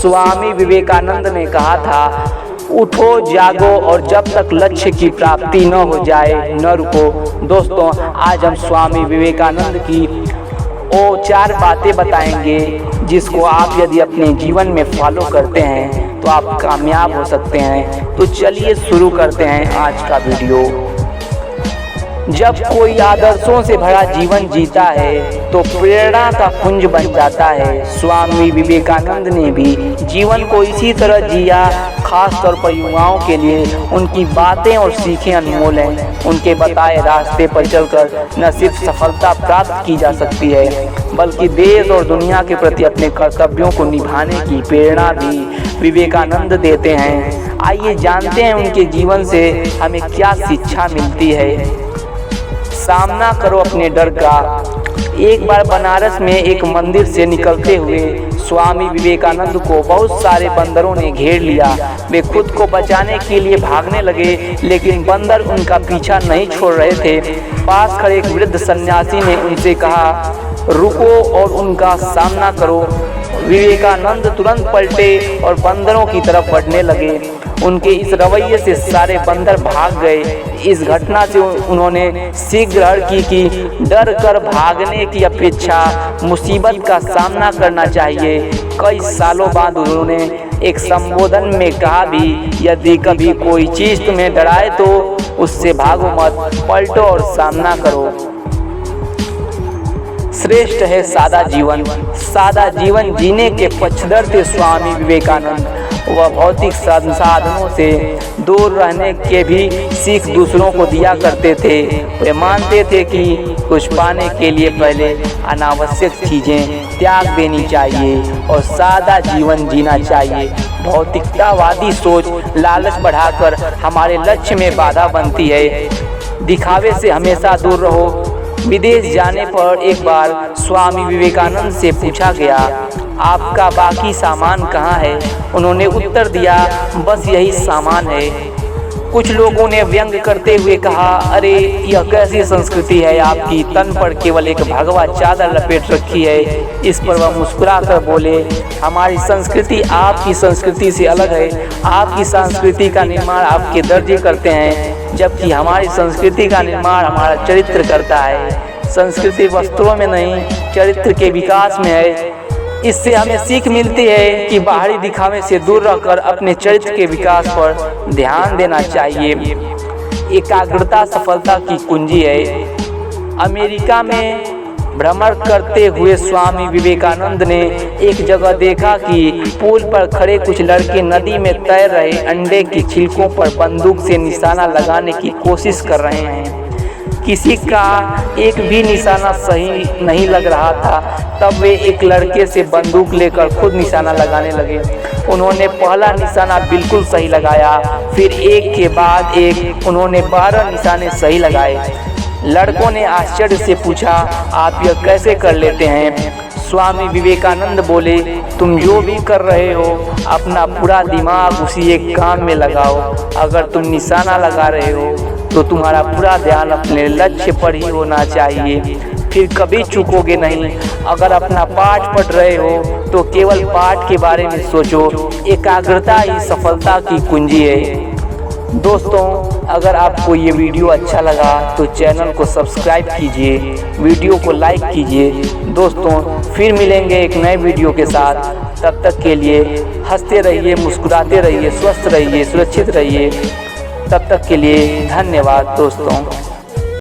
स्वामी विवेकानंद ने कहा था, उठो जागो और जब तक लक्ष्य की प्राप्ति न हो जाए न रुको। दोस्तों, आज हम स्वामी विवेकानंद की वो 4 बातें बताएंगे जिसको आप यदि अपने जीवन में फॉलो करते हैं तो आप कामयाब हो सकते हैं। तो चलिए शुरू करते हैं आज का वीडियो। जब कोई आदर्शों से भरा जीवन जीता है तो प्रेरणा का पुंज बन जाता है। स्वामी विवेकानंद ने भी जीवन को इसी तरह जिया। खास तौर पर युवाओं के लिए उनकी बातें और सीखें अनमोल हैं। उनके बताए रास्ते पर चलकर न सिर्फ सफलता प्राप्त की जा सकती है बल्कि देश और दुनिया के प्रति अपने कर्तव्यों को निभाने की प्रेरणा भी विवेकानंद देते हैं। आइए जानते हैं उनके जीवन से हमें क्या शिक्षा मिलती है। सामना करो अपने डर का। एक बार बनारस में एक मंदिर से निकलते हुए स्वामी विवेकानंद को बहुत सारे बंदरों ने घेर लिया। वे खुद को बचाने के लिए भागने लगे, लेकिन बंदर उनका पीछा नहीं छोड़ रहे थे। पास खड़े एक वृद्ध सन्यासी ने उनसे कहा, रुको और उनका सामना करो। विवेकानंद तुरंत पलटे और बंदरों की तरफ बढ़ने लगे। उनके इस रवैये से सारे बंदर भाग गए। इस घटना से उन्होंने सीख ग्रहण की कि डर कर भागने की अपेक्षा मुसीबत का सामना करना चाहिए। कई सालों बाद उन्होंने एक संबोधन में कहा भी, यदि कभी कोई चीज़ तुम्हें डराए तो उससे भागो मत, पलटो और सामना करो। श्रेष्ठ है सादा जीवन। सादा जीवन जीने के पक्षधर थे स्वामी विवेकानंद। वह भौतिक संसाधनों से दूर रहने के भी सीख दूसरों को दिया करते थे। वे मानते थे कि कुछ पाने के लिए पहले अनावश्यक चीज़ें त्याग देनी चाहिए और सादा जीवन जीना चाहिए। भौतिकतावादी सोच लालच बढ़ाकर हमारे लक्ष्य में बाधा बनती है। दिखावे से हमेशा दूर रहो। विदेश जाने पर एक बार स्वामी विवेकानंद से पूछा गया, आपका बाकी सामान कहाँ है? उन्होंने उत्तर दिया, बस यही सामान है। कुछ लोगों ने व्यंग करते हुए कहा, अरे यह कैसी संस्कृति है आपकी, तन पर केवल एक भगवा चादर लपेट रखी है। इस पर वह मुस्कुराकर बोले, हमारी संस्कृति आपकी संस्कृति से अलग है। आपकी संस्कृति का निर्माण आपके दर्जे करते हैं, जबकि हमारी संस्कृति का निर्माण हमारा चरित्र करता है। संस्कृति वस्त्रों में नहीं, चरित्र के विकास में है। इससे हमें सीख मिलती है कि बाहरी दिखावे से दूर रहकर अपने चरित्र के विकास पर ध्यान देना चाहिए। एकाग्रता सफलता की कुंजी है। अमेरिका में भ्रमण करते हुए स्वामी विवेकानंद ने एक जगह देखा कि पुल पर खड़े कुछ लड़के नदी में तैर रहे अंडे की छिलकों पर बंदूक से निशाना लगाने की कोशिश कर रहे हैं। किसी का एक भी निशाना सही नहीं लग रहा था। तब वे एक लड़के से बंदूक लेकर खुद निशाना लगाने लगे। उन्होंने पहला निशाना बिल्कुल सही लगाया, फिर एक के बाद एक उन्होंने 12 निशाने सही लगाए। लड़कों ने आश्चर्य से पूछा, आप यह कैसे कर लेते हैं? स्वामी विवेकानंद बोले, तुम जो भी कर रहे हो अपना पूरा दिमाग उसी एक काम में लगाओ। अगर तुम निशाना लगा रहे हो तो तुम्हारा पूरा ध्यान अपने लक्ष्य पर ही होना चाहिए, फिर कभी चूकोगे नहीं। अगर अपना पाठ पढ़ रहे हो तो केवल पाठ के बारे में सोचो। एकाग्रता ही सफलता की कुंजी है। दोस्तों, अगर आपको ये वीडियो अच्छा लगा तो चैनल को सब्सक्राइब कीजिए, वीडियो को लाइक कीजिए। दोस्तों, फिर मिलेंगे एक नए वीडियो के साथ। तब तक के लिए हंसते रहिए, मुस्कुराते रहिए, स्वस्थ रहिए, सुरक्षित रहिए। तब तक के लिए धन्यवाद दोस्तों।